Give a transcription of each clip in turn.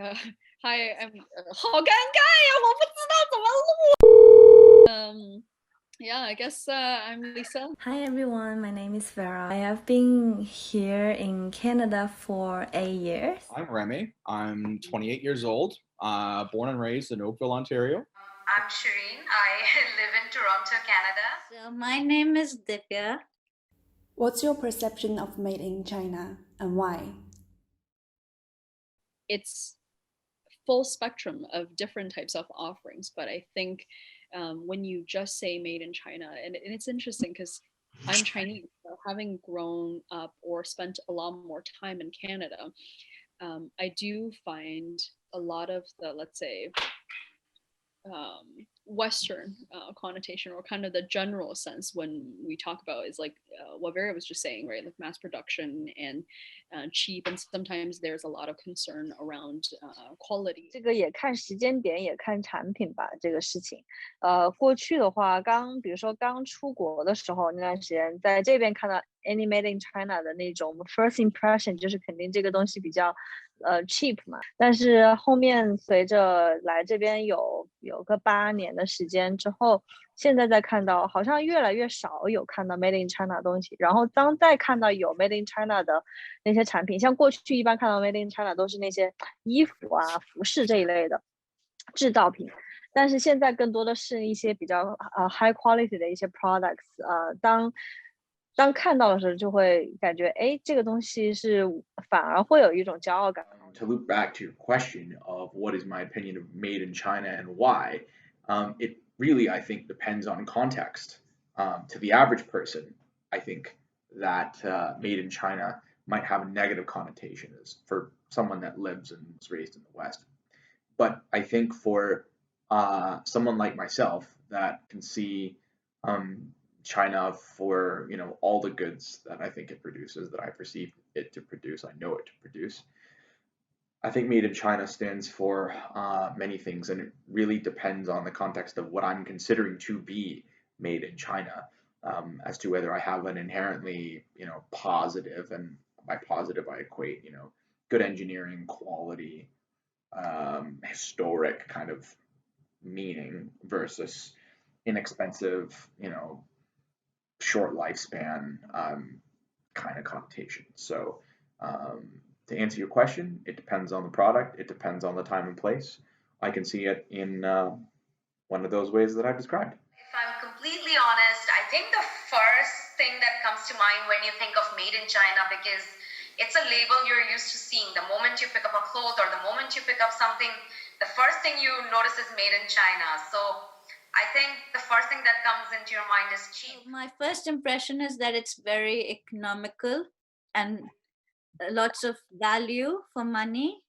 呃，Hi, I'm 好尴尬呀，我不知道怎么录。Yeah, I guess I'm Lisa. Hi everyone, my name is Farah. I have been here in Canada for 8 years. I'm Remy. I'm 28 years old, born and raised in Oakville, Ontario. I'm Shireen. I live in Toronto, Canada. So my name is Divya. What's your perception of made in China and why? It's full spectrum of different types of offerings, but I think when you just say made in China, and it's interesting because I'm Chinese, so having grown up or spent a lot more time in Canada, I do find a lot of the, let's say, Western connotation or kind of the general sense when we talk about is like what Vera was just saying, right? Like mass production and cheap, and sometimes there's a lot of concern around quality. 这个也看时间点，也看产品吧。这个事情，过去的话，比如说刚出国的时候那段时间，在这边看到 any made in China 的那种 first impression，就是肯定这个东西比较cheap 嘛。但是后面随着来这边有个8年的时间之后，现在再看到好像越来越少有看到 made in China 的东西，然后当再看到有 made in China 的那些产品，像过去一般看到 made in China 都是那些衣服啊、服饰这一类的制造品，但是现在更多的是一些比较high quality 的一些 products，当看到的时候就会感觉，哎，这个东西是反而会有一种骄傲感。To loop back to your question of what is my opinion of made in China and why, it really, I think, depends on context. To the average person, I think that made in China might have a negative connotation as for someone that lives and was raised in the West. But I think for someone like myself that can see China for all the goods that I think it produces, that I perceive it to produce, I know it to produce. I think made in China stands for many things, and it really depends on the context of what I'm considering to be made in China, as to whether I have an inherently positive, and by positive I equate good engineering quality, historic kind of meaning versus inexpensive, short lifespan kind of connotation. So to answer your question, it depends on the product, it depends on the time and place. I can see it in one of those ways that I've described. If I'm completely honest, I think the first thing that comes to mind when you think of made in China, because it's a label you're used to seeing. The moment you pick up a cloth or the moment you pick up something, the first thing you notice is made in China. So I think the first thing that comes into your mind is cheap. My first impression is that it's very economical and lots of value for money,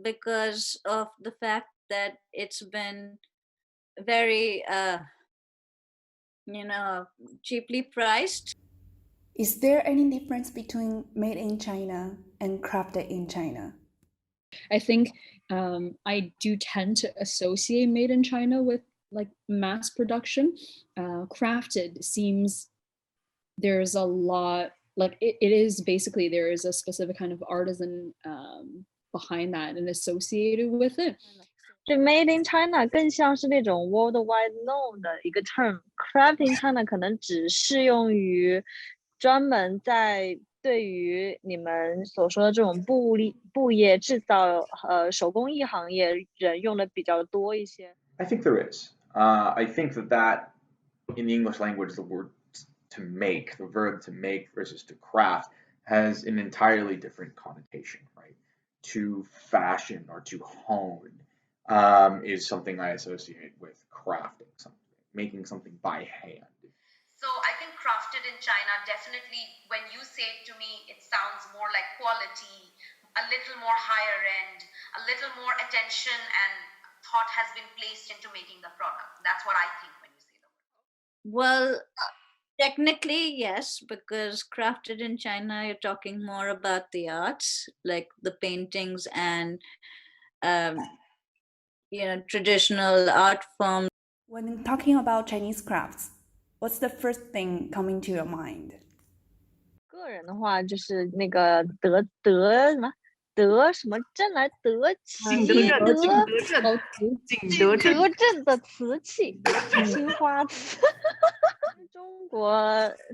because of the fact that it's been very cheaply priced. Is there any difference between made in China and crafted in China? I think I do tend to associate made in China with like mass production. Crafted seems there's a lot, like it is basically there is a specific kind of artisan behind that and associated with it. 这 made in China 更像是那种 worldwide known 的一个 term，craft in China 可能只适用于专门在对于你们所说的这种布业制造手工艺行业人用的比较多一些。 I think there is. I think that in the English language, the word to make, the verb to make versus to craft, has an entirely different connotation, right? To fashion or to hone is something I associate with crafting something, making something by hand. So I think crafted in China, definitely when you say it to me, it sounds more like quality, a little more higher end, a little more attention and thought has been placed into making the product. That's what I think when you say the word. Well, technically yes, because crafted in China you're talking more about the arts, like the paintings and traditional art forms. When talking about Chinese crafts, what's the first thing coming to your mind? 个人的话就是那个德什么德什么镇来？德旗景德镇的瓷器，青花瓷。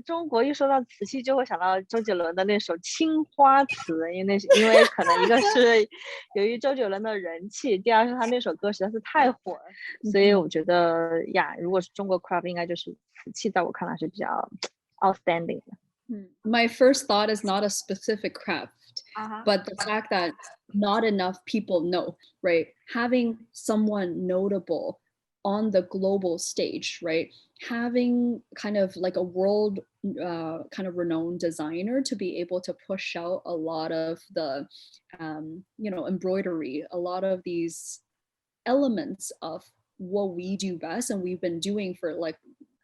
中国一说到瓷器，就会想到周杰伦的那首《青花瓷》，因为可能一个是由于周杰伦的人气，第二是他那首歌实在是太火了，所以我觉得呀，如果是中国 craft，应该就是瓷器，在我看来是比较 outstanding 的。My first thought is not a specific craft, but the fact that not enough people know, right? Having someone notable on the global stage, right? Having kind of like a world kind of renowned designer to be able to push out a lot of the, embroidery, a lot of these elements of what we do best and we've been doing for like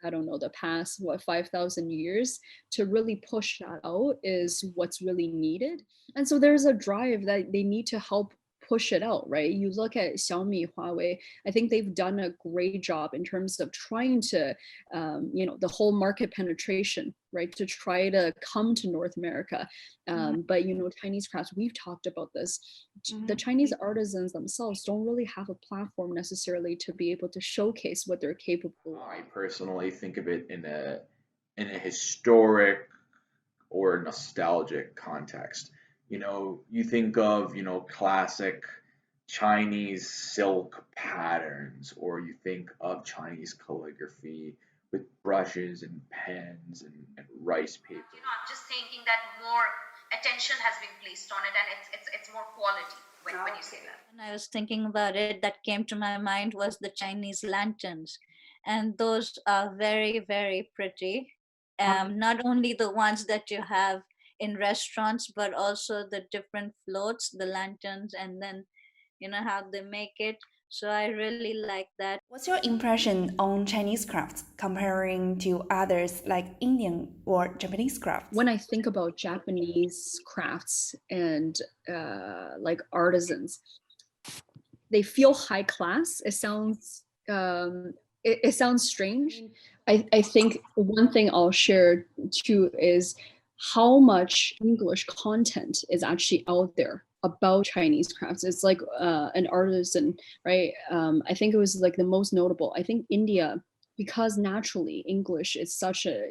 I don't know the past 5,000 years to really push that out is what's really needed. And so there's a drive that they need to help push it out, right? You look at Xiaomi, Huawei, I think they've done a great job in terms of trying to, the whole market penetration, right? To try to come to North America. But, Chinese crafts, we've talked about this. The Chinese artisans themselves don't really have a platform necessarily to be able to showcase what they're capable of. I personally think of it in a historic or nostalgic context. You think of, classic Chinese silk patterns, or you think of Chinese calligraphy with brushes and pens and rice paper. I'm just thinking that more attention has been placed on it, and it's more quality when you say that. When I was thinking about it, that came to my mind was the Chinese lanterns, and those are very, very pretty. Not only the ones that you have in restaurants, but also the different floats, the lanterns, and then how they make it. So I really like that. What's your impression on Chinese crafts comparing to others like Indian or Japanese crafts? When I think about Japanese crafts and like artisans, they feel high class. It sounds it sounds strange. I think one thing I'll share too is how much English content is actually out there about Chinese crafts. It's like an artisan, right? I think it was like the most notable. I think India, because naturally English is such a,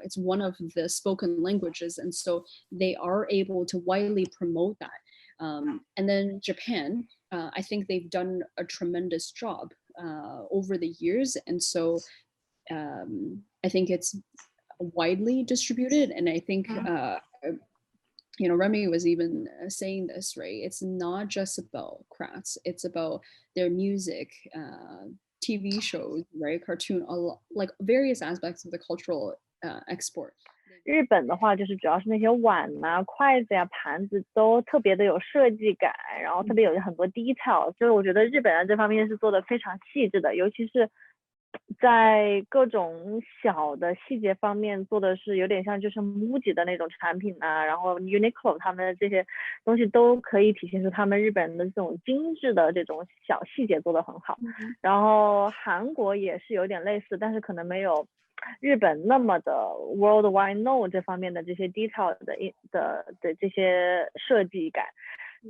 it's one of the spoken languages. And so they are able to widely promote that. And then Japan, I think they've done a tremendous job over the years. And so I think it's widely distributed. And I think, Remy was even saying this, right? It's not just about crafts, it's about their music, TV shows, right? Cartoon, like various aspects of the cultural export. 日本的话，就是主要是那些碗呐、筷子呀、盘子都特别的有设计感，然后特别有很多 detail， 所以我觉得日本人这方面是做的非常细致的，尤其是在各种小的细节方面做的是有点像就是 MUJI 的那种产品啊，然后 Uniqlo 他们的这些东西都可以体现出他们日本人的这种精致的这种小细节做得很好。然后韩国也是有点类似，但是可能没有日本那么的 worldwide know 这方面的这些 detail 的这些设计感。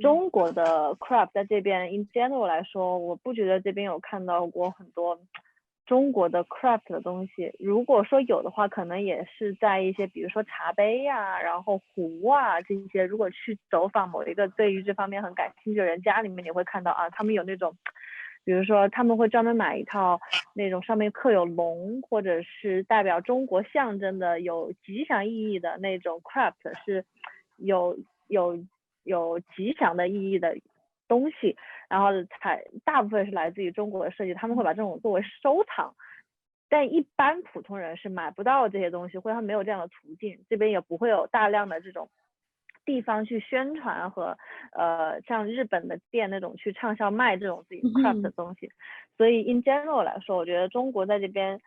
中国的 craft 在这边 in general 来说，我不觉得这边有看到过很多中国的 craft 的东西，如果说有的话，可能也是在一些比如说茶杯呀、然后壶啊这些，如果去走访某一个对于这方面很感兴趣的人家里面，你会看到啊，他们有那种，比如说他们会专门买一套那种上面刻有龙或者是代表中国象征的有吉祥意义的那种 craft， 是有吉祥的意义的东西，然后大部分是来自于中国的设计，他们会把这种作为收藏，但一般普通人是买不到这些东西，或者他没有这样的途径，这边也不会有大量的这种地方去宣传和像日本的店那种去畅销卖这种自己 craft 的东西，所以 in general 来说，我觉得中国在这边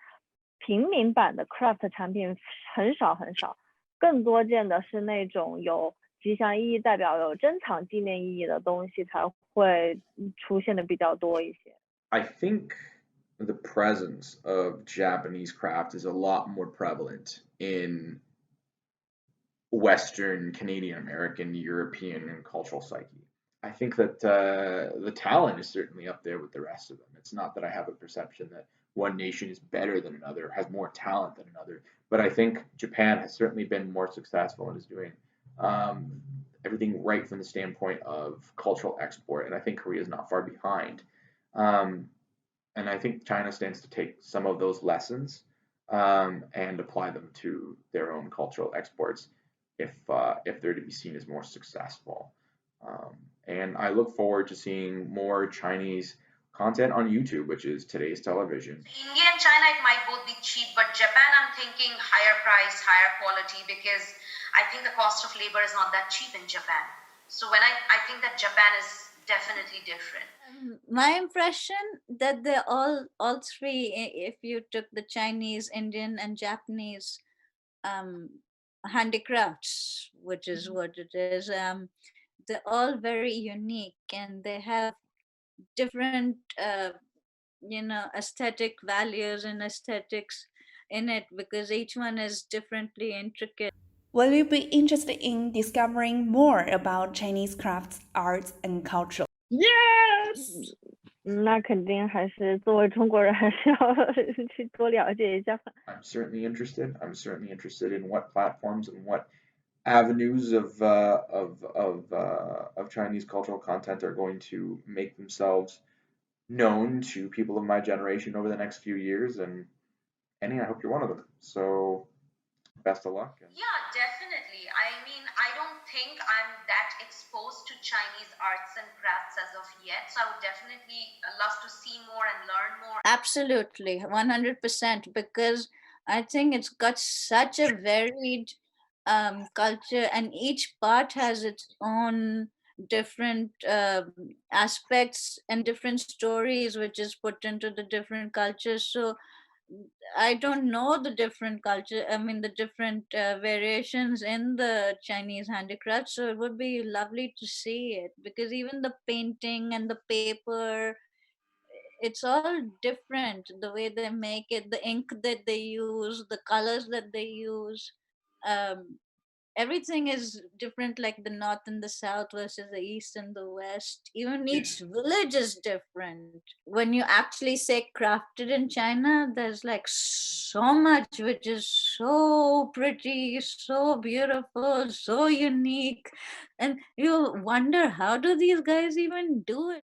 平民版的 craft 产品很少很少，更多见的是那种有吉祥意义代表有珍藏纪念意义的东西才会出现的比较多一些。I think the presence of Japanese craft is a lot more prevalent in Western, Canadian, American, European, and cultural psyche. I think that the talent is certainly up there with the rest of them. It's not that I have a perception that one nation is better than another, has more talent than another, but I think Japan has certainly been more successful and is doing um, everything right from the standpoint of cultural export, and I think Korea is not far behind. Um, and I think China stands to take some of those lessons and apply them to their own cultural exports if they're to be seen as more successful. And I look forward to seeing more Chinese content on YouTube, which is today's television. India and China, it might both be cheap, but Japan, I'm thinking higher price, higher quality, because I think the cost of labor is not that cheap in Japan. So I think that Japan is definitely different. My impression that they're all three, if you took the Chinese, Indian, and Japanese handicrafts, which is what it is, they're all very unique, and they have different aesthetic values and aesthetics in it, because each one is differently intricate. Will you be interested in discovering more about Chinese crafts, arts, and culture? Yes. 那肯定还是作为中国人，还是要去多了解一下。I'm certainly interested. I'm certainly interested in what platforms and what avenues of Chinese cultural content are going to make themselves known to people of my generation over the next few years. And Annie, I hope you're one of them. So best of luck. Yeah, definitely. I mean, I don't think I'm that exposed to Chinese arts and crafts as of yet. So I would definitely love to see more and learn more. Absolutely, 100%, because I think it's got such a varied culture, and each part has its own different aspects and different stories which is put into the different cultures. So I don't know the different culture, I mean, the different variations in the Chinese handicraft. So it would be lovely to see it, because even the painting and the paper, it's all different. The way they make it, the ink that they use, the colors that they use. Um, Everything is different, like the north and the south versus the east and the west. Even each village is different. When you actually say crafted in China, there's like so much which is so pretty, so beautiful, so unique, and you wonder, how do these guys even do it?